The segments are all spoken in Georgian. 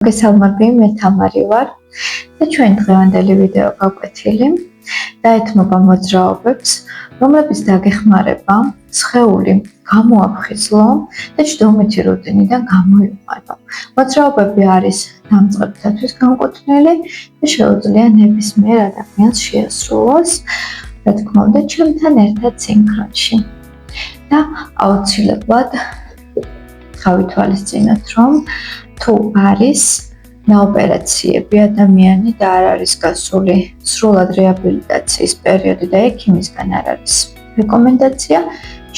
გესალმები, მე თამარი ვარ და ჩვენ დღევანდელი ვიდეო გავკვეთილი დაეთმობა მოძრაობებს, რომლებიც დაგეხმარება სხეული გამოაფხიზლო და ჯდომითი რუტინიდან გამოიყვანო. მოძრაობები არის დამწყებთათვის განკუთვნილი და შეუძლია ნებისმიერ ადამიანს შეასრულოს, რა თქმა უნდა, ჩემთან ერთად სინქრონში. და აუცილებლად გავითვალისწინოთ, რომ თუ არის ნაოპერაციები ადამიანი და არ არის გასული სრულად რეაბილიტაციის პერიოდი და ექიმისგან არ არის რეკომენდაცია,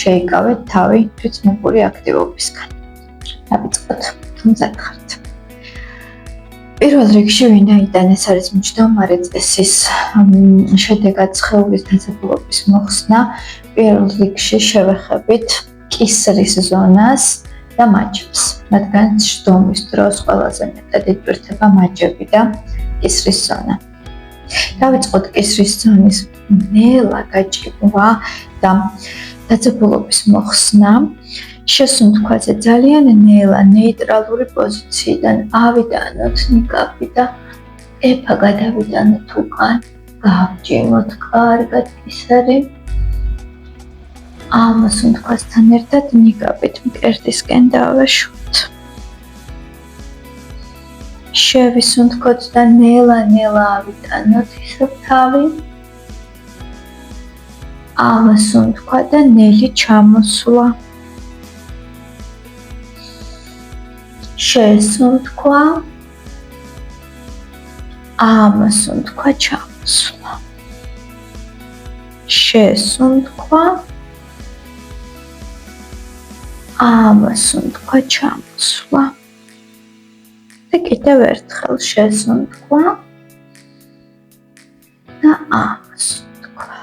შეიკავეთ თავი თვითნებური აქტივობისგან. დავიწყოთ, თუმცა ხართ. პირველ რიგში ვინაიდან ეს არის მჯდომარე წესის შედეგად სხეულის დაძაბულობის მოხსნა, პირველ რიგში შევეხებით კისრის ზონას და მაჯებს, რადგან ჯდომის დროს ყველაზე მეტად იტვირთება მაჯები და კისრის ზონა. დავიწყოთ კისრის ზონის ნელა გაჭირვა და დაძაბულობის მოხსნა. შესუნთქვაზე ძალიან ნელა ნეიტრალური პოზიციიდან ავიტანოთ ნიკაპი და ეფა გადავიტანოთ უკან, გავჭიმოთ კარგად კისერი. ამასუნთქვასთან ერთად ნიკაპით მკერდისკენ დავეშვოთ. შევისუნთქოთ და ნელა ავიტანოთ ისევ თავი. ამასუნთქვა და ნელი ჩამოსვლა. შესუნთქვა. ამასუნთქვა ჩამოსვლა. შესუნთქვა. ამასუნთქვა ჩამოსვლა და კიდევ ერთხელ შესუნთქვა და ამასუნთქვა.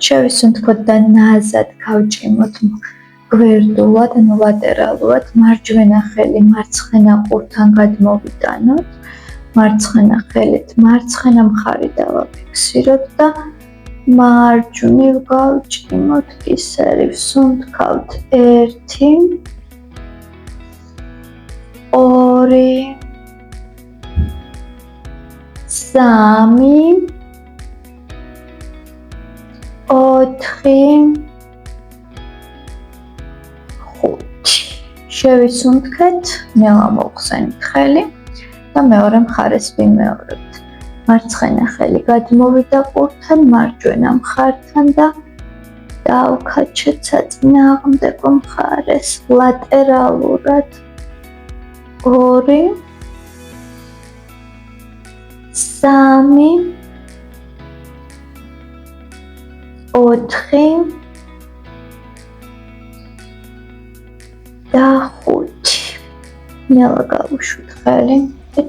შევისუნთქოთ და ნაზად გავჭიმოთ გვერდულად, ლატერალურად, მარჯვენა ხელი მარცხენა ყურთან გადმოვიტანოთ, მარცხენა ხელით მარცხენა მხარი დავაფიქსიროთ და მარჯვნივ გავჭიმოთ კისერი, ვსუნთქავთ 1, 2, 3, 4, 5. შევისუნთქეთ, ნელა მოვხსენით ხელი და მეორე მხარეს ვიმეორებთ. მარცხენა ხელი გადმოვიდა ყურთან, მარჯვენა მხართან და დავქაჩეთ საწინააღმდეგო მხარეს ლატერალურად. 2, 3, 4 და 5. ნელა გავუშვით ხელი და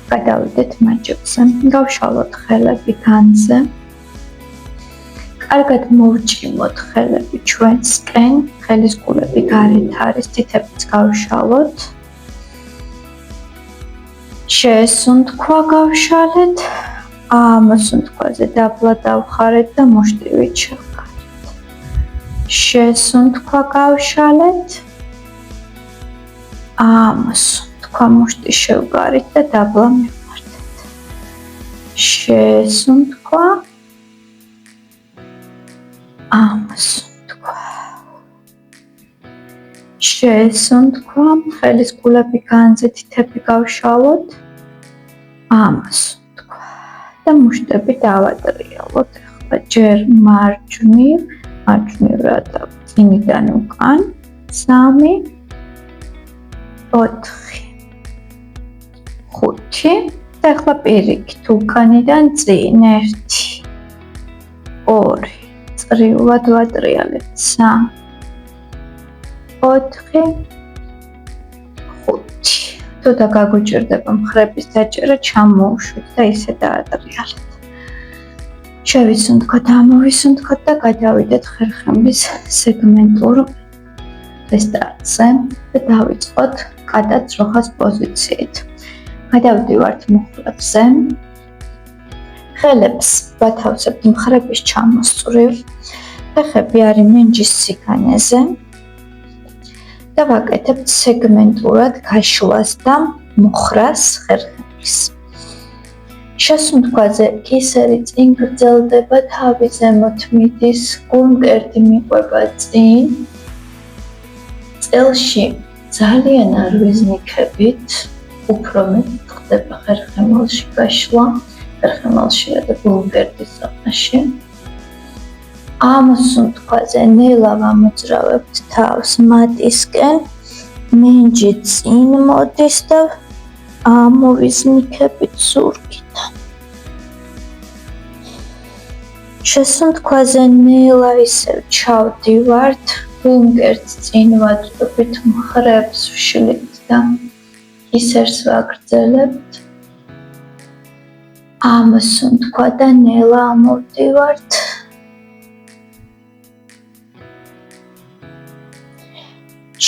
გადავიდეთ მაჯებზე, გავშალოთ ხელები განზე, კარგად მოვჭიმოთ ხელები ჩვენსკენ, ხელის კულები გარეთ არის, თითებიც გავშალოთ, შესუნთქვა გავშალეთ, ამასუნთქვაზე დაბლა დავხარეთ და მოშტივით შევგარეთ. შესუნთქვა გავშალეთ, ამასუნთქვა მოშტი შევგარით და დაბლა მივმართეთ. შესუნთქვა, ამასუნთქვა. შესუნთქვა, ხელის კულები განზე, თითები გავშალოთ, ამასუნთქვა და მუშტები დავატრიალოთ. ახლა ჯერ მარჯვნივ რა წინიდან უკან, 3, 4, 5 და ახლა პირიქით უკანიდან წინ 1, 2, წრიულად ვატრიალებთ 3, 4, 5. თუ დაგაგუჭირდება მხრების დაჭერა, ჩამოუშვით და ისე დაატრიალეთ. შევისუნთქოთ, ამოვისუნთქოთ და გადავიდეთ ხერხემლის სეგმენტურ რესტარტზე და დავიწყოთ კატა ძროხას პოზიციით. გადავდივართ მუხლებზე. ხელებს ვათავსებთ მხრების ჩამოსწრივ. ფეხები არის მენჯის სიგანეზე. და ვაკეთებთ სეგმენტურად გაშლას და მუხრას ხერხემლის. შესუნთქვაზე კისერი წინ გრძელდება, თავი ზემოთ მიდის, გულმკერდი მიყვება წინ. წელში ძალიან არ ვიზნიქებით, უფრო მეტ ხდება ხერხემალში გაშლა, ხერხემალში და გულმკერდის ზონაში. ამ სუნთქვაზე ნელა ვამოძრავებთ თავს მატისკენ, მენჯი წინ მოდის და ამოვიზნიქებით ზურგიდან. შესუნთქვაზე ნელა ისევ ჩავდივართ, გულმკერდს წინ ვაწვდებით, მხრებს ვშლით და კისერს ვაგრძელებთ. ამ სუნთქვა და ნელა ამოვდივართ.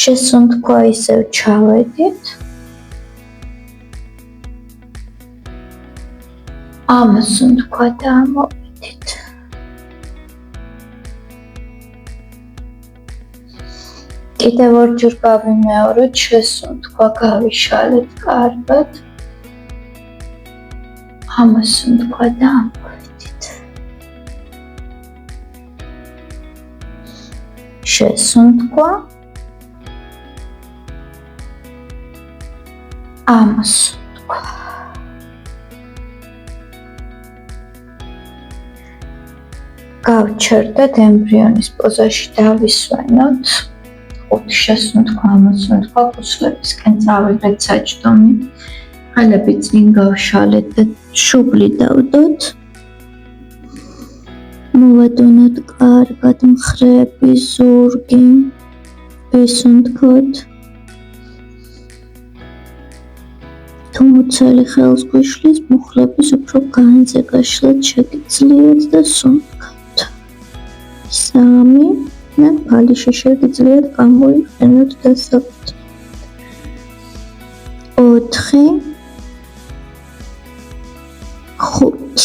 შესუნთქვა ისევ ჩავედით. ამ სუნთქვა და ამოვედით. კიდევ ორჯერ გავიმეოროთ, შესუნთქვა გავიშალეთ კარგად. ამ სუნთქვა და ამოვედით. შესუნთქვა. ამ სუნთქვა. გავჩერდეთ ემბრიონის პოზაში დავისვენოთ. 5 შესუნთქვა, ამ სუნთქვა, ქუსლებისკენ წავიღეთ საჯდომი. ხელები წინ გავშალეთ და შუბლი დავდოთ. მოვადუნოთ კარგად მხრები, ზურგი, ვისუნთქოთ. თუ მუცელი ხელს გვიშლის, მუხლების უფრო განზე გაშლათ შეგიძლიათ და სუნთქოთ. 3 და ფალიში შეგიძლიათ გამოიყენოთ დასაბუთად. 4 5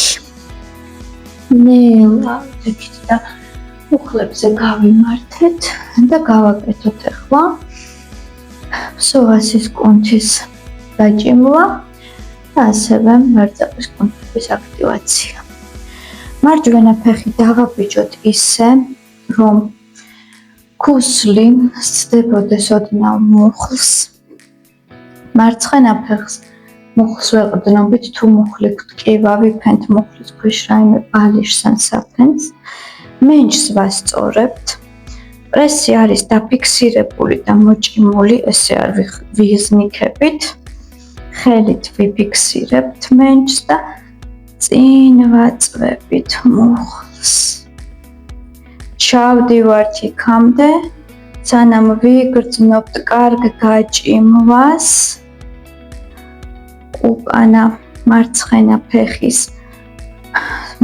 ნელა ვიქით და მუხლებზე გავიმართეთ და გავაკეთოთ ახლა ფსოვასის კუნთის დაჭიმვა და ასევე მერწაკის კუნთების აქტივაცია. მარჯვენა ფეხი დავაბიჯოთ ისე, რომ ქუსლი სცდებოდეს ოდნავ მუხლს. მარცხენა ფეხს მუხლს ვეყრდნობით, თუ მუხლი გვტკივა, ვიფენთ მუხლის ქვეშ რაიმე ბალიშს ან საფენს. მენჯს ვასწორებთ. პრესი არის დაფიქსირებული და მოჭიმული, ესე არ ვიზნიქებით. ხელით ვიფიქსირებთ მენჯს და წინ ვაწვევით მუხლს. ჩავდივართ იქამდე, სანამ ვიგრძნობთ კარგ გაჭიმვას. უკანა მარცხენა ფეხის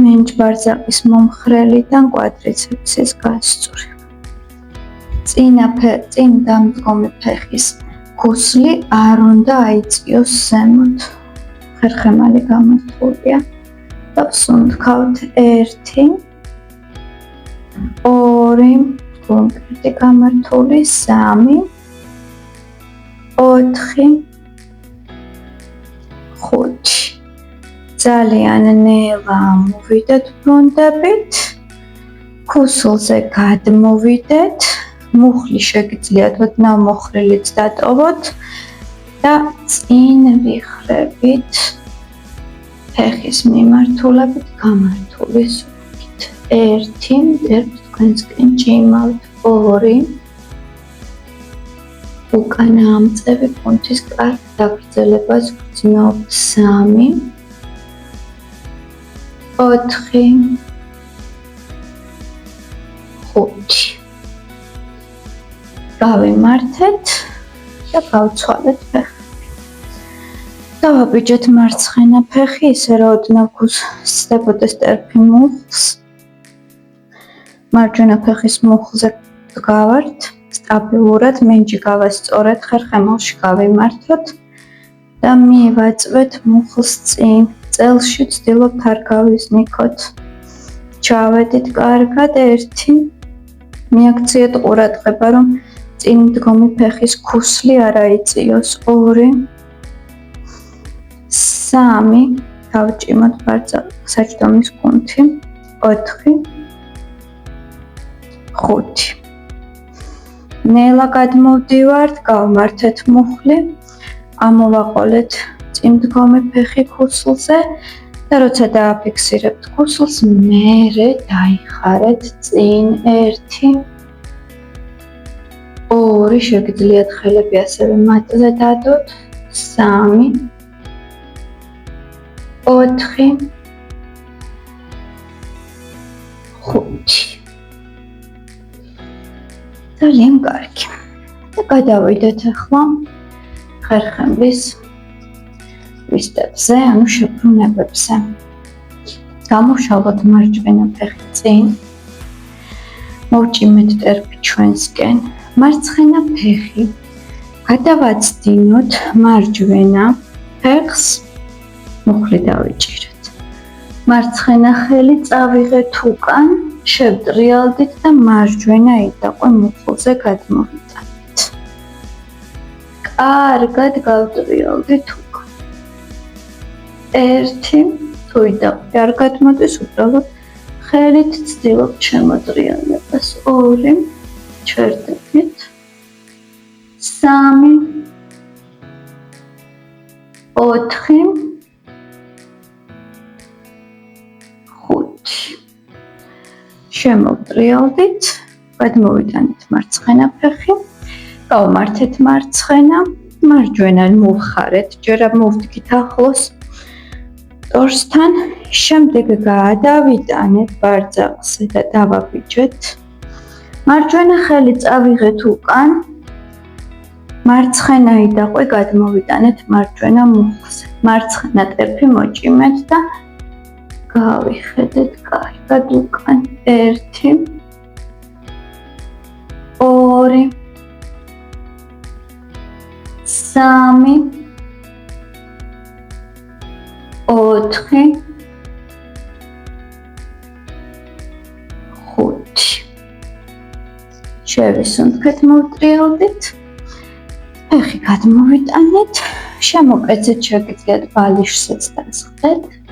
მენჯბარზაკის მომხრელიდან კვადრიცეპსის გასწვრივ. წინ დამდგომი ფეხის ქუსლი არ უნდა აიწიოს ზემოთ. ხერხემალი გამართულია და ვსუნთქავთ 1 2 გულმკერდი გამართული, 3 4 5 ძალიან ნელა მოვიდეთ ბრუნდებით, ქუსლზე გადმოვიდეთ, მუხლი შეგიძლიათ ოდნავ მოხრილიც დატოვოთ და წინ ვიხრებით ფეხის მიმართულებით გამართული ზურგით. 1 მტერთ თქვენსკენ ჭიმავთ, 2 უკანა ამწევი კუნთის კარგ დაგრძელებას გრძნობთ, 3 4 5 გავიმართეთ და გავცვალეთ ფეხი. დავაბიჯეთ მარცხენა ფეხი, ისე რომ ოდნავ სცდებოდეს ტერფი მუხლს. მარჯვენა ფეხის მუხლზე დგავართ სტაბილურად, მენჯი გავასწორეთ, ხერხემალში გავიმართოთ და მივაწვეთ მუხლს წინ. წელში ვცდილობთ არ გავიზნიქოთ. ჩავედით კარგად, 1 მიაქციეთ ყურადღება, რომ წინ მდგომი ფეხის ქუსლი არ აიწიოს. 2 3 დავჭიმოთ საჯდომის კუნთი. 4 5 ნელა გადმოვდივართ, გავმართეთ მუხლი, ამოვაყოლეთ წინ მდგომი ფეხი ქუსლზე და როცა დააფიქსირებთ ქუსლს, მერე დაიხარეთ წინ 1 2 შეგიძლიათ ხელები ასევე მატზე დადოთ 3 4 5 ძალიან კარგი. და გადავიდეთ ახლა ხერხემლის ვისტებზე, ანუ შებრუნებებზე. გამოვშალოთ მარჯვენა ფეხი წინ. მოვჭიმეთ ტერფი ჩვენსკენ. მარცხენა ფეხი გადავაცდინოთ მარჯვენა ფეხს, მუხლი დავიჭირეთ. მარცხენა ხელი წავიღეთ უკან, შევტრიალდით და მარჯვენა იდაყვე მუხლზე გადმოვიტანეთ. კარგად გავტრიალდით უკან. 1 თუ იდაყვე არ გადმოდის, უბრალოდ ხელით ცდილობთ შემოტრიალებას. 2 ჩერდებით. 3 4 5 შემოვტრიალდით, გადმოვიტანეთ მარცხენა ფეხი, გავმართეთ მარცხენა, მარჯვენა მოვხარეთ, ჯერ მოვდგით ახლოს ტორსთან, შემდეგ გადავიტანეთ ბარძაყზე და დავაბიჯეთ. მარჯვენა ხელი წავიღეთ უკან, მარცხენა იდაყვე გადმოვიტანეთ მარჯვენა მუხლზე. მარცხენა ტერფი მოჭიმეთ და გავიხედეთ კარგად უკან. 1 2 3 4 5 შევისუნთქეთ, მოვტრიალდით, ფეხი გადმოვიტანეთ, შემოკეცეთ, შეგიძლიათ ბალიშსაც დასხდეთ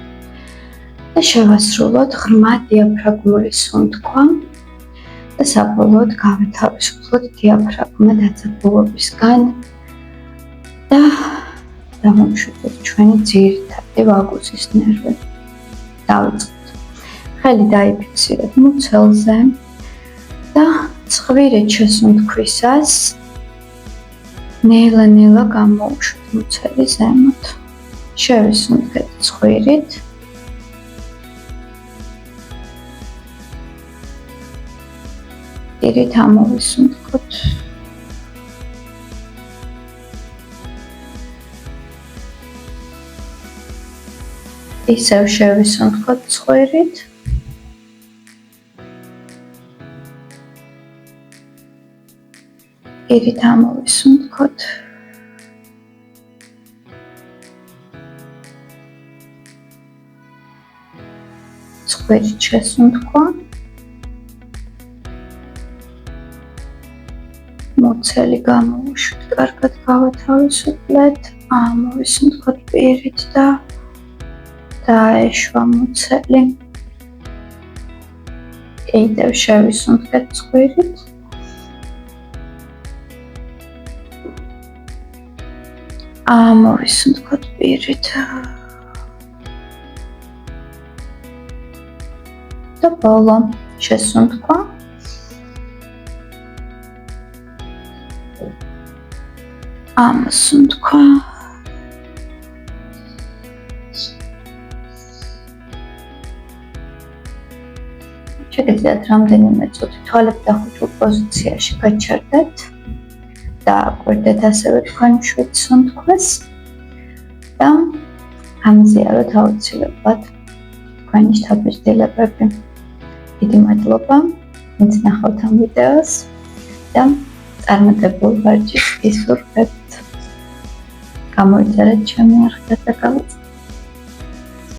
და შევასრულოთ ღრმა დიაფრაგმული სუნთქვა და საბოლოოდ გავითავისუფლოთ დიაფრაგმა დაძაბულობისგან და დამომშვიდოთ ჩვენი ძირითადი ვაგუსის ნერვები. დავიწყოთ. ხელი დაიფიქსირეთ მუცელზე და ცხვირით შესუნთქვისას ნელა გამოუშვით მუცელი ზემოთ. შევისუნთქეთ ცხვირით. პირით ამოვისუნთქოთ. ისევ შევისუნთქოთ ცხვირით. პირით ამოვისუნთქოთ. ცხვირით შესუნთქვა. მუცელი გამოუშვით, კარგად გავათავისუფლეთ, ამოვისუნთქოთ პირით და დაეშვა მუცელი. კიდევ შევისუნთქეთ ცხვირით. ამოვისუნთქოთ პირით. და ბოლო შესუნთქვა. ამოსუნთქვა. შეგიძლიათ რამდენიმე წუთი თვალები დახუჭულ პოზიციაში გაჩერდეთ და აკვირდეთ ასევე თქვენ მშვიდ სუნთქვას და ამზიაროთ აუცილებლად თქვენი შთაბეჭდილებები. დიდი მადლობა, ვინც ნახავთ ამ ვიდეოს და წარმატებულ ვარჯიშს გისურვებთ. გამოიწერეთ ჩემი არხი და გავიწყდეთ.